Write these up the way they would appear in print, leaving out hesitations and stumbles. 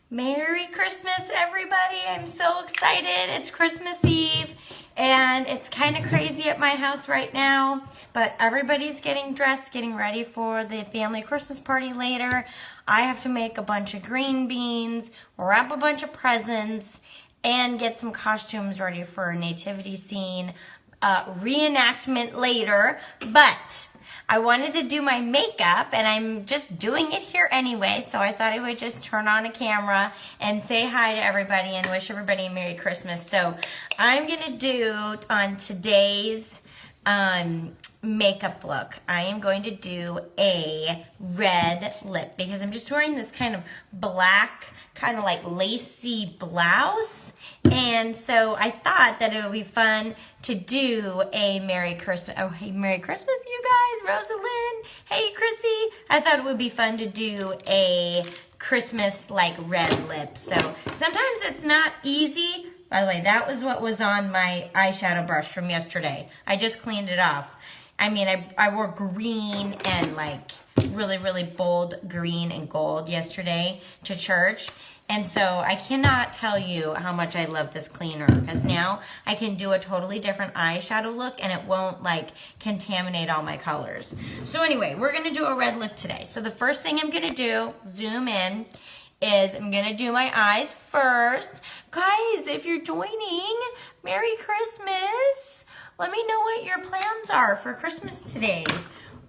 Merry Christmas, everybody. I'm so excited. It's Christmas Eve, and it's kind of crazy at my house right now, but everybody's getting dressed, getting ready for the family Christmas party later. I have to make a bunch of green beans, wrap a bunch of presents, and get some costumes ready for a nativity scene reenactment later, but I wanted to do my makeup, and I'm just doing it here anyway, so I thought I would just turn on a camera and say hi to everybody and wish everybody a Merry Christmas. So I'm going to do, on today's makeup look, I am going to do a red lip because I'm just wearing this kind of black, kind of like lacy blouse. And so I thought that it would be fun to do a Merry Christmas. Oh, hey, Merry Christmas, you guys. Rosalind. Hey, Chrissy. I thought it would be fun to do a Christmas like red lip. So sometimes it's not easy. By the way, that was what was on my eyeshadow brush from yesterday. I just cleaned it off. I mean, I wore green and like really, really bold green and gold yesterday to church. And so I cannot tell you how much I love this cleaner because now I can do a totally different eyeshadow look and it won't like contaminate all my colors. So anyway, we're gonna do a red lip today. So the first thing I'm gonna do, zoom in, is I'm gonna do my eyes first. Guys, if you're joining, Merry Christmas. Let me know what your plans are for Christmas today.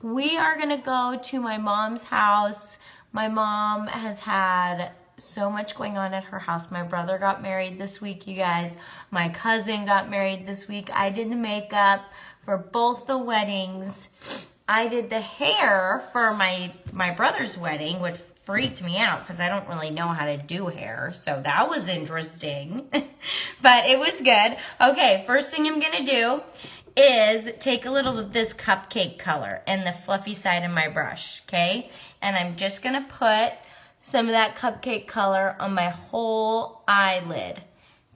We are gonna go to my mom's house. My mom has had so much going on at her house. My brother got married this week, you guys. My cousin got married this week. I did the makeup for both the weddings. I did the hair for my brother's wedding, which freaked me out because I don't really know how to do hair. So that was interesting, but it was good. Okay, first thing I'm gonna do is take a little of this cupcake color and the fluffy side of my brush, okay? And I'm just gonna put some of that cupcake color on my whole eyelid,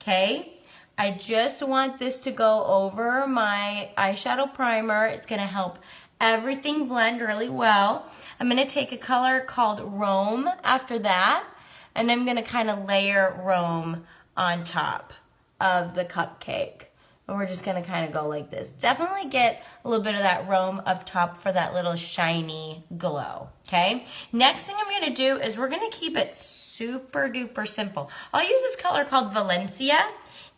okay? I just want this to go over my eyeshadow primer. It's gonna help everything blend really well. I'm gonna take a color called Rome after that, and I'm gonna kind of layer Rome on top of the cupcake. And we're just gonna kind of go like this. Definitely get a little bit of that Rome up top for that little shiny glow, okay? Next thing I'm gonna do is we're gonna keep it super duper simple. I'll use this color called Valencia.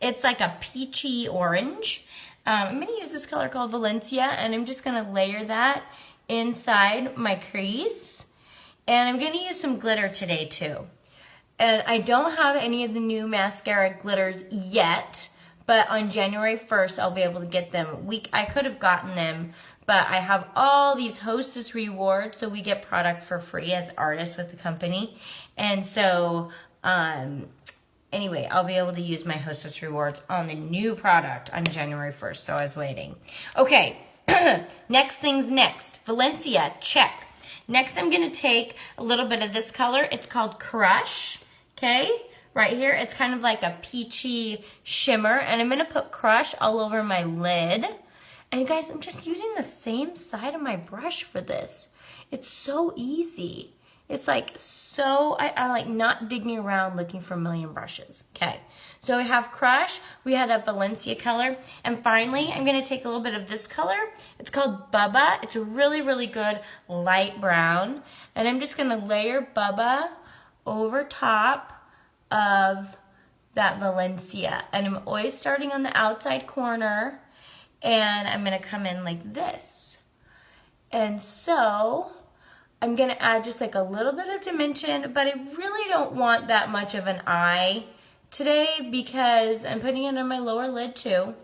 It's like a peachy orange. I'm gonna use this color called Valencia, and I'm just gonna layer that inside my crease. And I'm gonna use some glitter today too. And I don't have any of the new mascara glitters yet, but on January 1st, I'll be able to get them. I could have gotten them, but I have all these Hostess rewards, so we get product for free as artists with the company. And so, anyway, I'll be able to use my Hostess rewards on the new product on January 1st, so I was waiting. Okay, next thing's next. Valencia, check. Next, I'm gonna take a little bit of this color. It's called Crush, okay? Right here, it's kind of like a peachy shimmer, and I'm gonna put Crush all over my lid. And you guys, I'm just using the same side of my brush for this. It's so easy. It's like so, I like not digging around looking for a million brushes. Okay, so we have Crush, we have that Valencia color, and finally, I'm gonna take a little bit of this color. It's called Bubba. It's a really, really good light brown, and I'm just gonna layer Bubba over top of that Valencia. And I'm always starting on the outside corner, and I'm gonna come in like this. And so I'm gonna add just like a little bit of dimension, but I really don't want that much of an eye today because I'm putting it on my lower lid too.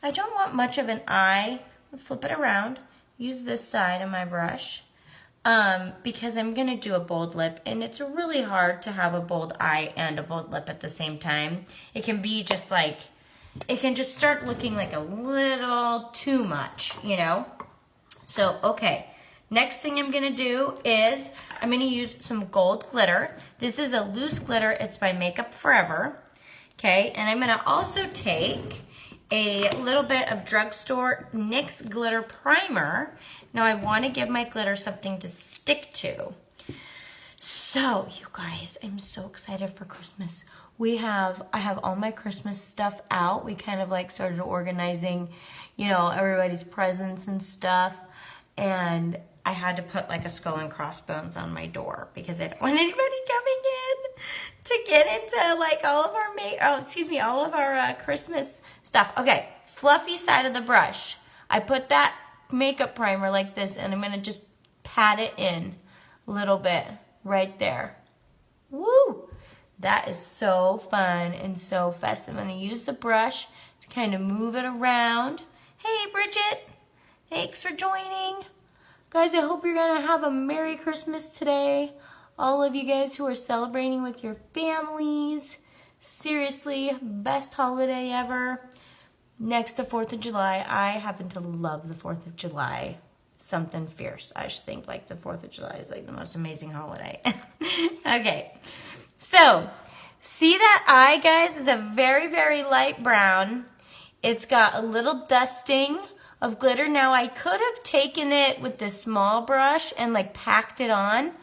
I don't want much of an eye. I'll flip it around, use this side of my brush. Because I'm gonna do a bold lip, and it's really hard to have a bold eye and a bold lip at the same time. It can be just like, it can just start looking like a little too much, you know? So, okay, next thing I'm gonna do is I'm gonna use some gold glitter. This is a loose glitter, it's by Makeup Forever, okay? And I'm gonna also take a little bit of drugstore NYX glitter primer. Now I want to give my glitter something to stick to. So, you guys, I'm so excited for Christmas. I have all my Christmas stuff out. We kind of like started organizing, you know, everybody's presents and stuff. And I had to put like a skull and crossbones on my door because I don't want anybody coming in to get into like all of our Christmas stuff. Okay, fluffy side of the brush. I put that makeup primer like this, and I'm gonna just pat it in a little bit right there. Woo! That is so fun and so festive. I'm gonna use the brush to kind of move it around. Hey, Bridget, thanks for joining. Guys, I hope you're gonna have a Merry Christmas today. All of you guys who are celebrating with your families. Seriously, best holiday ever. Next to 4th of July, I happen to love the 4th of July. Something fierce. I just think like the 4th of July is like the most amazing holiday. Okay, so see that eye, guys, is a very, very light brown. It's got a little dusting of glitter. Now I could have taken it with this small brush and like packed it on,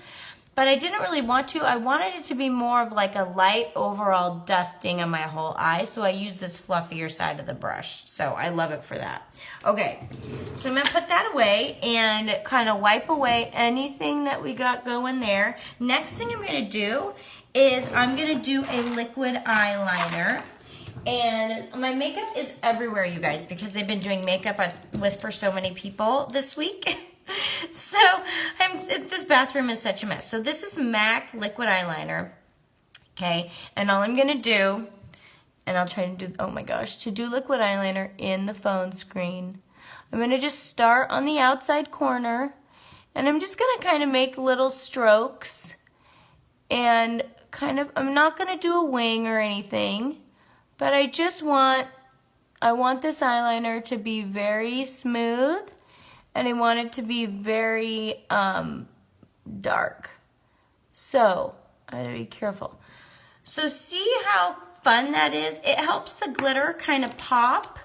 but I didn't really want to. I wanted it to be more of like a light overall dusting on my whole eye, so I use this fluffier side of the brush. So I love it for that. Okay, so I'm gonna put that away and kind of wipe away anything that we got going there. Next thing I'm gonna do is I'm gonna do a liquid eyeliner. And my makeup is everywhere, you guys, because they've been doing makeup for so many people this week. So this bathroom is such a mess. So this is MAC liquid eyeliner, okay? And all I'm gonna do, and I'll try to do, oh my gosh, to do liquid eyeliner in the phone screen, I'm gonna just start on the outside corner, and I'm just gonna kind of make little strokes, and kind of, I'm not gonna do a wing or anything, but I want this eyeliner to be very smooth, and I want it to be very dark. So I gotta be careful. So see how fun that is? It helps the glitter kind of pop.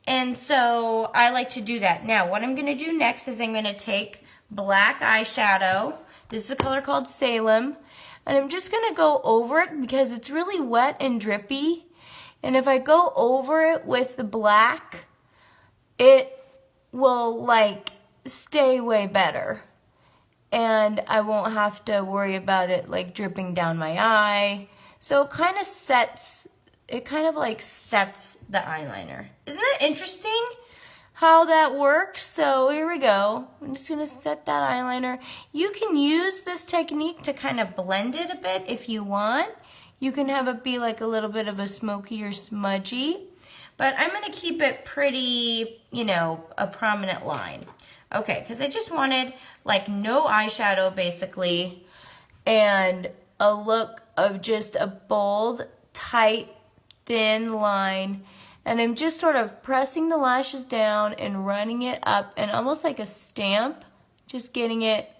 And so I like to do that. Now what I'm gonna do next is I'm gonna take black eyeshadow. This is a color called Salem. And I'm just gonna go over it because it's really wet and drippy. And if I go over it with the black, it will like stay way better, and I won't have to worry about it like dripping down my eye. So it kind of sets the eyeliner. Isn't that interesting how that works? So here we go. I'm just gonna set that eyeliner. You can use this technique to kind of blend it a bit if you want. You can have it be like a little bit of a smoky or smudgy. But I'm going to keep it pretty, you know, a prominent line. Okay, because I just wanted like no eyeshadow basically, and a look of just a bold, tight, thin line. And I'm just sort of pressing the lashes down and running it up, and almost like a stamp, just getting it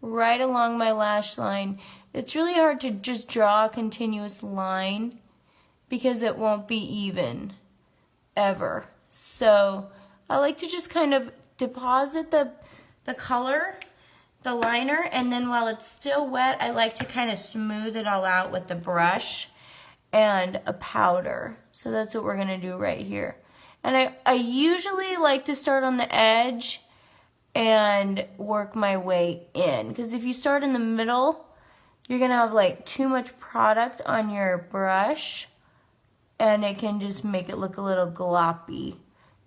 right along my lash line. It's really hard to just draw a continuous line because it won't be even. Ever. So I like to just kind of deposit the color, the liner, and then while it's still wet, I like to kind of smooth it all out with the brush and a powder. So that's what we're gonna do right here. And I usually like to start on the edge and work my way in, because if you start in the middle, you're gonna have like too much product on your brush, and it can just make it look a little gloppy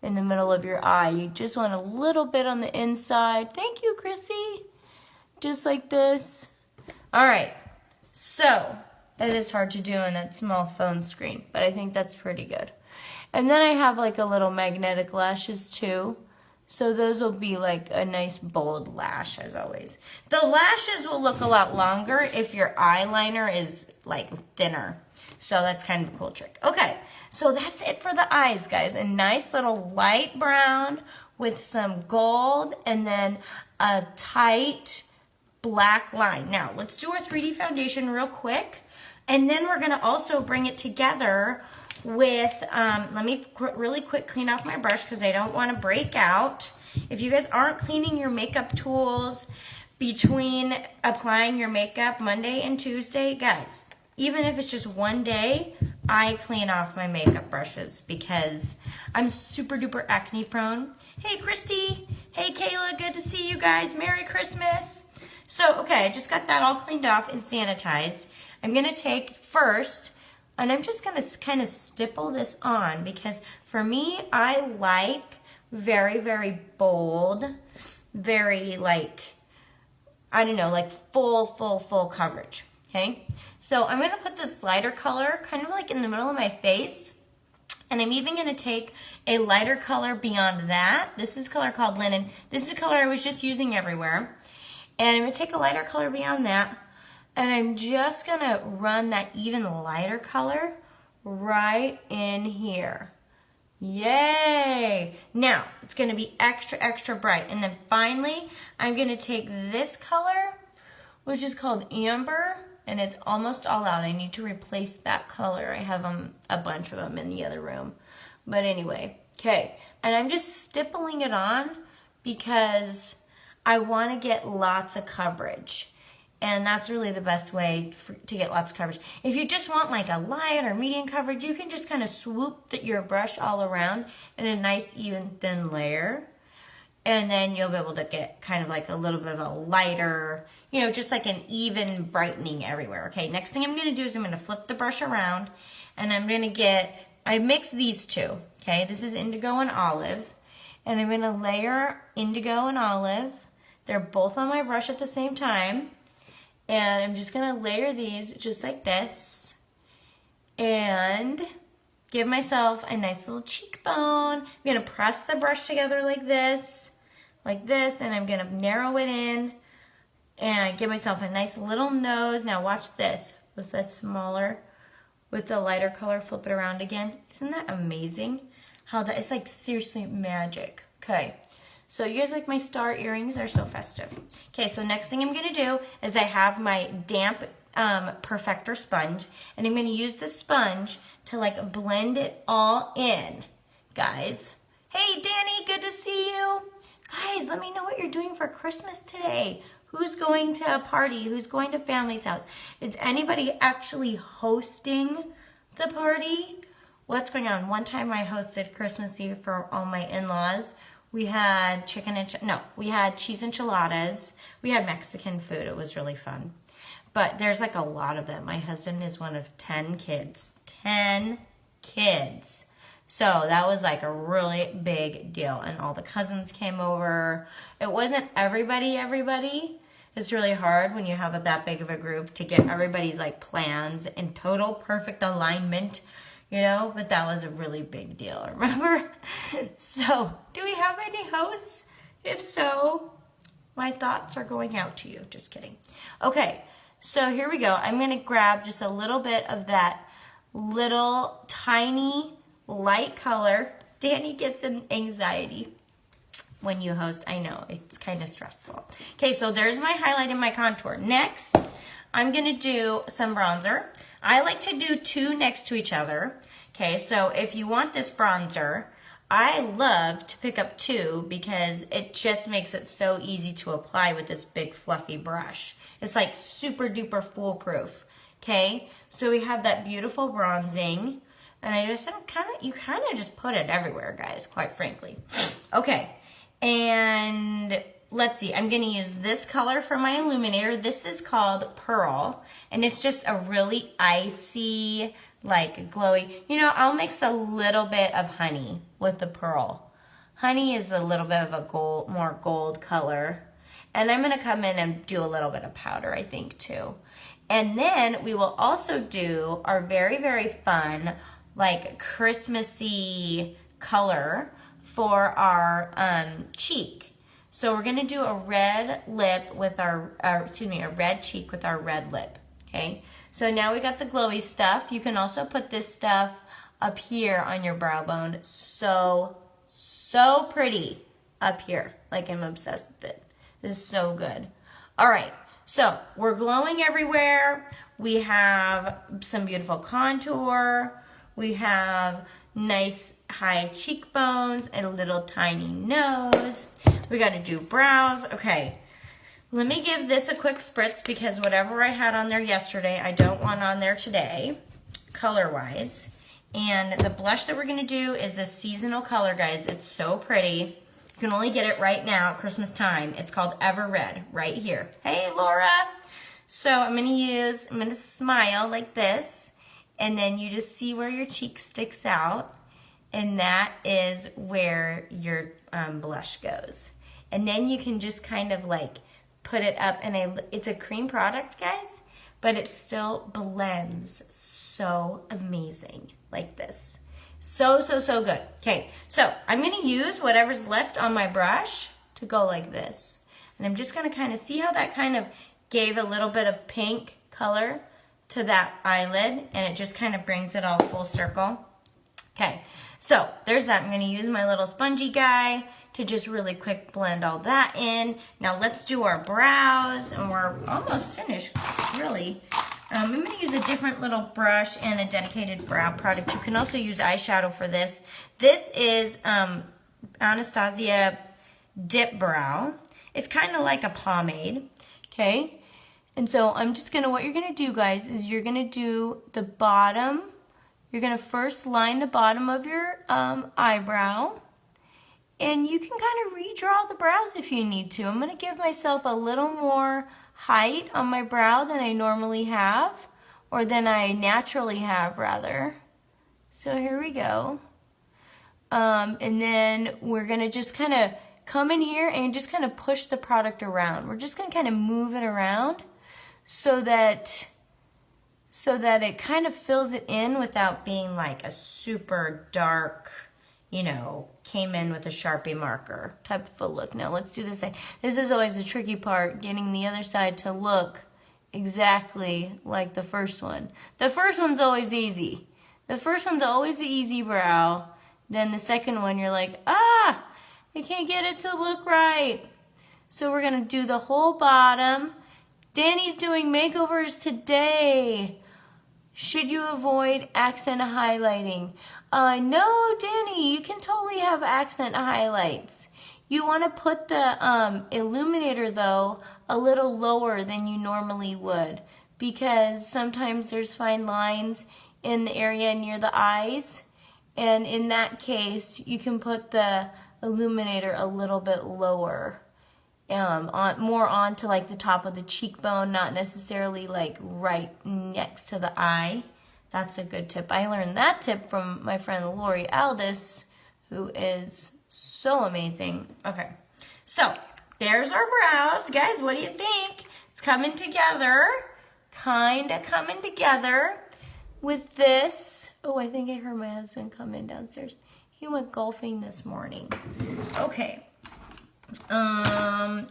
in the middle of your eye. You just want a little bit on the inside. Thank you, Chrissy. Just like this. All right, so that is hard to do on that small phone screen, but I think that's pretty good. And then I have like a little magnetic lashes too. So those will be like a nice bold lash as always. The lashes will look a lot longer if your eyeliner is like thinner. So that's kind of a cool trick. Okay, so that's it for the eyes, guys. A nice little light brown with some gold and then a tight black line. Now, let's do our 3D foundation real quick. And then we're gonna also bring it together with, let me really quick clean off my brush because I don't wanna break out. If you guys aren't cleaning your makeup tools between applying your makeup Monday and Tuesday, guys, even if it's just one day, I clean off my makeup brushes because I'm super duper acne prone. Hey, Christy. Hey, Kayla. Good to see you guys. Merry Christmas. So, okay, I just got that all cleaned off and sanitized. I'm going to take first, and I'm just going to kind of stipple this on because for me, I like very, very bold, very like, I don't know, like full coverage, okay? So I'm gonna put this lighter color kind of like in the middle of my face, and I'm even gonna take a lighter color beyond that. This is a color called Linen. This is a color I was just using everywhere. And I'm gonna take a lighter color beyond that, and I'm just gonna run that even lighter color right in here. Yay! Now, it's gonna be extra, extra bright. And then finally, I'm gonna take this color, which is called Amber, and it's almost all out. I need to replace that color. I have a bunch of them in the other room. But anyway, okay. And I'm just stippling it on because I want to get lots of coverage. And that's really the best way to get lots of coverage. If you just want like a light or medium coverage, you can just kind of swoop your brush all around in a nice, even, thin layer. And then you'll be able to get kind of like a little bit of a lighter, you know, just like an even brightening everywhere. Okay, next thing I'm going to do is I'm going to flip the brush around, and I'm going to I mix these two. Okay, this is indigo and olive. And I'm going to layer indigo and olive. They're both on my brush at the same time. And I'm just going to layer these just like this. And give myself a nice little cheekbone. I'm going to press the brush together like this, and I'm going to narrow it in and give myself a nice little nose. Now watch this with the smaller, with the lighter color, flip it around again. Isn't that amazing? How that, it's like seriously magic. Okay, so you guys like my star earrings? They're so festive. Okay, so next thing I'm going to do is I have my damp perfector sponge, and I'm going to use the sponge to like blend it all in, guys. Hey Danny, good to see you. Guys, let me know what you're doing for Christmas today. Who's going to a party? Who's going to family's house? Is anybody actually hosting the party? What's going on? One time I hosted Christmas Eve for all my in-laws. We had we had cheese enchiladas. We had Mexican food. It was really fun. But there's like a lot of them. My husband is one of 10 kids. 10 kids. So that was like a really big deal. And all the cousins came over. It wasn't everybody. It's really hard when you have that big of a group to get everybody's like plans in total perfect alignment, you know? But that was a really big deal, remember? So, do we have any hosts? If so, my thoughts are going out to you. Just kidding. Okay. So here we go. I'm going to grab just a little bit of that little tiny light color. Danny gets an anxiety when you host. I know, it's kind of stressful. Okay, so there's my highlight and my contour. Next, I'm going to do some bronzer. I like to do two next to each other. Okay, so if you want this bronzer, I love to pick up two because it just makes it so easy to apply with this big fluffy brush. It's like super duper foolproof. Okay, so we have that beautiful bronzing, and you kind of just put it everywhere, guys, quite frankly. Okay, and let's see, I'm gonna use this color for my illuminator. This is called Pearl, and it's just a really icy, like glowy. You know, I'll mix a little bit of honey with the Pearl. Honey is a little bit of a more gold color. And I'm gonna come in and do a little bit of powder, I think, too. And then we will also do our very, very fun, like Christmassy color for our cheek. So we're gonna do a red lip with a red cheek with our red lip, okay? So now we got the glowy stuff. You can also put this stuff up here on your brow bone. So pretty up here. Like, I'm obsessed with it. This is so good. All right, so we're glowing everywhere. We have some beautiful contour. We have nice high cheekbones and a little tiny nose. We got to do brows. Okay, Let me give this a quick spritz because whatever I had on there yesterday, I don't want on there today, color-wise. And the blush that we're gonna do is a seasonal color, guys. It's so pretty. You can only get it right now at Christmas time. It's called Ever Red, right here. Hey, Laura. So I'm gonna smile like this, and then you just see where your cheek sticks out, and that is where your blush goes. And then you can just kind of like put it up, and it's a cream product, guys, but it still blends so amazing like this. So, so, so good. Okay, so I'm gonna use whatever's left on my brush to go like this. And I'm just gonna kind of see how that kind of gave a little bit of pink color to that eyelid, and it just kind of brings it all full circle. Okay, so there's that. I'm gonna use my little spongy guy to just really quick blend all that in. Now let's do our brows, and we're almost finished, really. I'm gonna use a different little brush and a dedicated brow product. You can also use eyeshadow for this. This is Anastasia Dip Brow. It's kind of like a pomade, okay? And so I'm just gonna, what you're gonna do, guys, is you're gonna do the bottom. You're gonna first line the bottom of your eyebrow, and you can kind of redraw the brows if you need to. I'm gonna give myself a little more height on my brow than I normally have, or than I naturally have, rather. So here we go. And then we're gonna just kind of come in here and just kind of push the product around. We're just gonna kind of move it around so that it kind of fills it in without being like a super dark, you know, came in with a Sharpie marker type of a look. Now let's do this side. This is always the tricky part, getting the other side to look exactly like the first one. The first one's always easy. The first one's always the easy brow. Then the second one, you're like, I can't get it to look right. So we're gonna do the whole bottom. Danny's doing makeovers today. Should you avoid accent highlighting? No, Danny, you can totally have accent highlights. You want to put the illuminator, though, a little lower than you normally would, because sometimes there's fine lines in the area near the eyes, and in that case, you can put the illuminator a little bit lower, more onto like the top of the cheekbone, not necessarily like right next to the eye. That's a good tip. I learned that tip from my friend Lori Aldis, who is so amazing. Okay, so there's our brows. Guys, what do you think? It's coming together, kind of coming together with this. Oh, I think I heard my husband come in downstairs. He went golfing this morning. Okay.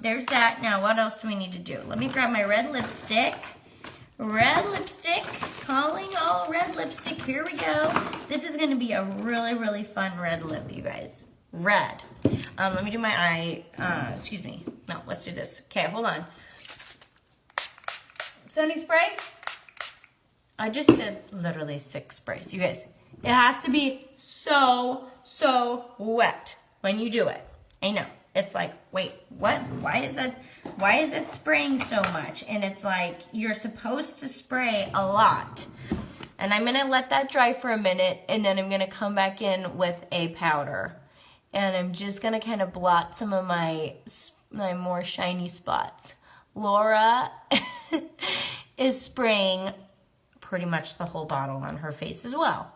There's that. Now, what else do we need to do? Let me grab my red lipstick. Red lipstick, calling all red lipstick. Here we go. This is going to be a really, really fun red lip, you guys. Red. Let me do my eye. Excuse me. No, let's do this. Okay, hold on. Setting spray. I just did literally 6 sprays, you guys. It has to be so wet when you do it. I know. It's like, wait, what? Why is it spraying so much? And it's like, you're supposed to spray a lot. And I'm gonna let that dry for a minute, and then I'm gonna come back in with a powder. And I'm just gonna kind of blot some of my more shiny spots. Laura is spraying pretty much the whole bottle on her face as well.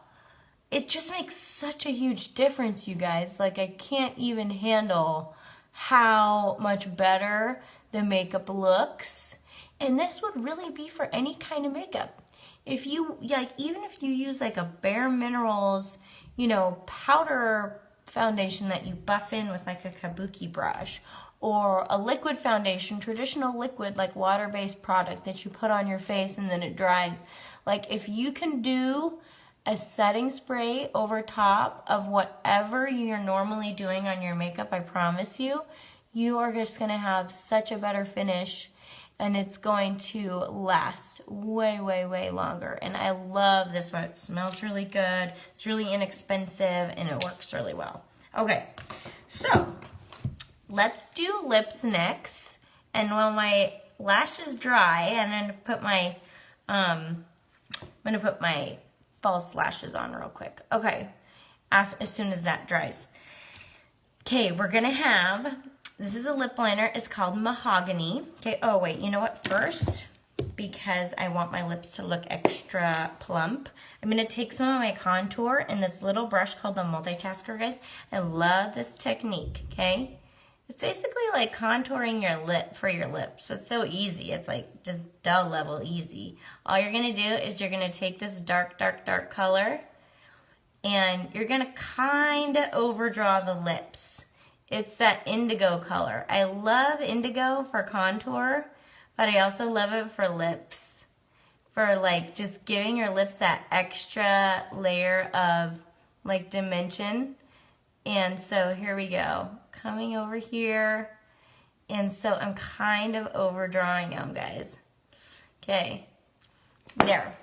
It just makes such a huge difference, you guys. Like, I can't even handle how much better the makeup looks. And this would really be for any kind of makeup. If you, like, even if you use like a Bare Minerals, you know, powder foundation that you buff in with like a kabuki brush, or a liquid foundation, traditional liquid, like water-based product that you put on your face and then it dries. Like, if you can do a setting spray over top of whatever you're normally doing on your makeup, I promise you, you are just gonna have such a better finish, and it's going to last way, way, way longer. And I love this one. It smells really good, it's really inexpensive, and it works really well. Okay, so let's do lips next. And while my lashes dry, I'm gonna put my false lashes on real quick. Okay, as soon as that dries. Okay, we're gonna have, this is a lip liner. It's called Mahogany. Okay, oh wait, you know what? First, because I want my lips to look extra plump, I'm gonna take some of my contour in this little brush called the Multitasker, guys. I love this technique, okay? It's basically like contouring your lip for your lips. It's so easy. It's like just dull level easy. All you're gonna do is you're gonna take this dark, dark, dark color and you're gonna kind of overdraw the lips. It's that indigo color. I love indigo for contour, but I also love it for lips. For like just giving your lips that extra layer of like dimension. And so here we go. Coming over here. And so I'm kind of overdrawing them, guys. Okay. There.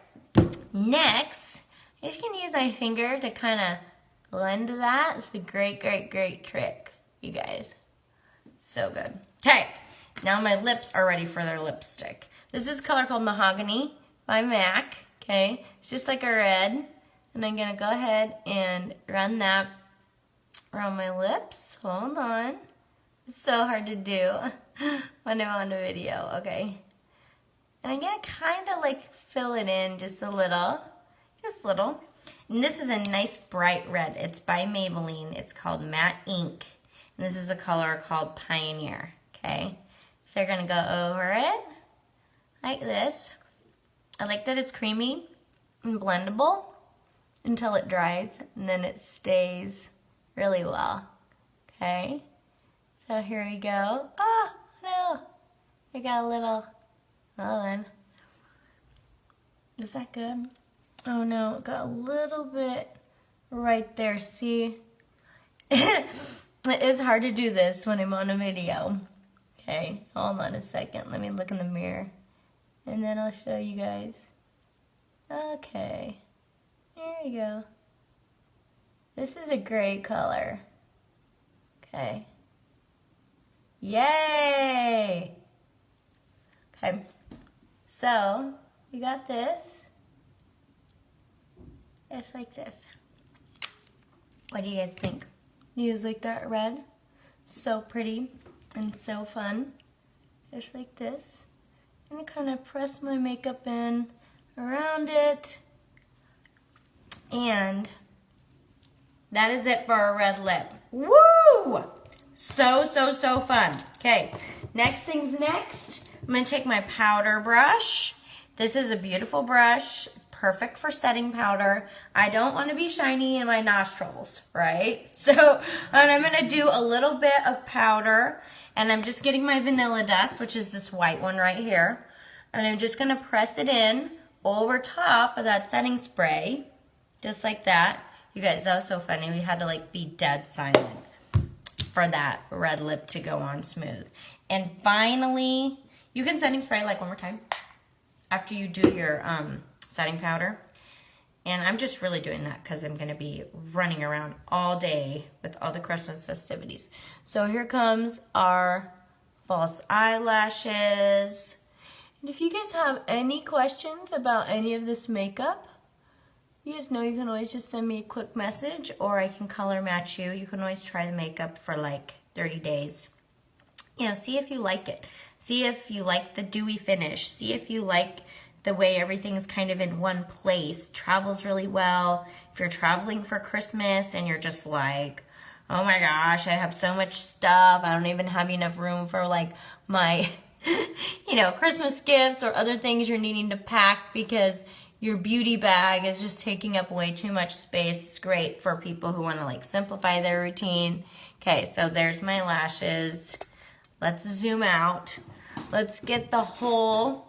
Next, I just gonna use my finger to kind of blend that. It's a great, great, great trick, you guys. So good. Okay. Now my lips are ready for their lipstick. This is a color called Mahogany by MAC. Okay. It's just like a red. And I'm gonna go ahead and run that around my lips. Hold on. It's so hard to do when I'm on a video. Okay. And I'm gonna kind of like fill it in just a little. Just a little. And this is a nice bright red. It's by Maybelline. It's called Matte Ink. And this is a color called Pioneer. Okay. So you're gonna go over it like this. I like that it's creamy and blendable until it dries, and then it stays really well. Okay. So here we go. Oh no, I got a little. Hold on. Is that good? Oh no, it got a little bit right there. See, it is hard to do this when I'm on a video. Okay, hold on a second. Let me look in the mirror, and then I'll show you guys. Okay, there you go. This is a great color. Okay. Yay! Okay, so we got this. It's like this. What do you guys think? You guys like that red? So pretty and so fun. Just like this. I'm gonna kind of press my makeup in around it. And that is it for a red lip. Woo! So, so, so fun. Okay, next thing's next. I'm gonna take my powder brush. This is a beautiful brush, perfect for setting powder. I don't wanna be shiny in my nostrils, right? So, and I'm gonna do a little bit of powder, and I'm just getting my vanilla dust, which is this white one right here. And I'm just gonna press it in over top of that setting spray, just like that. You guys, that was so funny. We had to like be dead silent for that red lip to go on smooth. And finally, you can setting spray like one more time after you do your setting powder. And I'm just really doing that because I'm going to be running around all day with all the Christmas festivities. So here comes our false eyelashes. And if you guys have any questions about any of this makeup, you just know you can always just send me a quick message, or I can color match you. You can always try the makeup for like 30 days. You know, see if you like it. See if you like the dewy finish. See if you like the way everything's kind of in one place. Travels really well. If you're traveling for Christmas and you're just like, oh my gosh, I have so much stuff. I don't even have enough room for like my, you know, Christmas gifts or other things you're needing to pack because your beauty bag is just taking up way too much space. It's great for people who want to like simplify their routine. Okay, so there's my lashes. Let's zoom out. Let's get the whole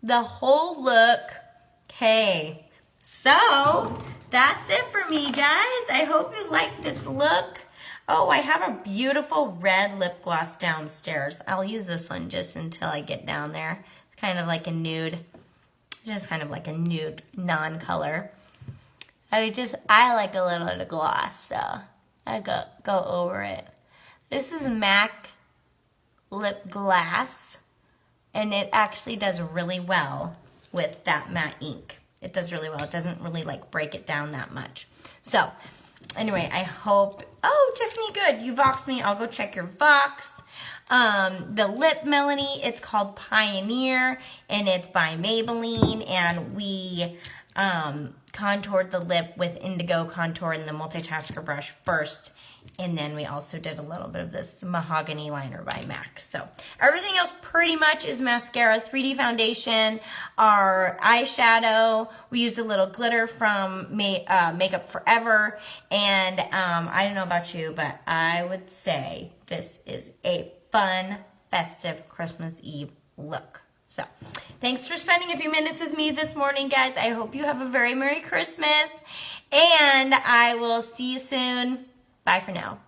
look. Okay, so that's it for me, guys. I hope you like this look. Oh, I have a beautiful red lip gloss downstairs. I'll use this one just until I get down there. It's kind of like a nude. Just kind of like a nude non-color. I like a little bit of gloss, so I go over it. This is MAC lip glass, and it actually does really well with that matte ink. It does really well. It doesn't really like break it down that much. So anyway, I hope, oh, Tiffany, good. You Voxed me. I'll go check your Vox. The lip Melanie, it's called Pioneer, and it's by Maybelline, and we contoured the lip with Indigo Contour and the multitasker brush first, and then we also did a little bit of this Mahogany liner by MAC. So everything else pretty much is mascara, 3D foundation, our eyeshadow. We used a little glitter from Makeup Forever, and I don't know about you, but I would say this is a fun, festive Christmas Eve look. So, thanks for spending a few minutes with me this morning, guys. I hope you have a very Merry Christmas, and I will see you soon. Bye for now.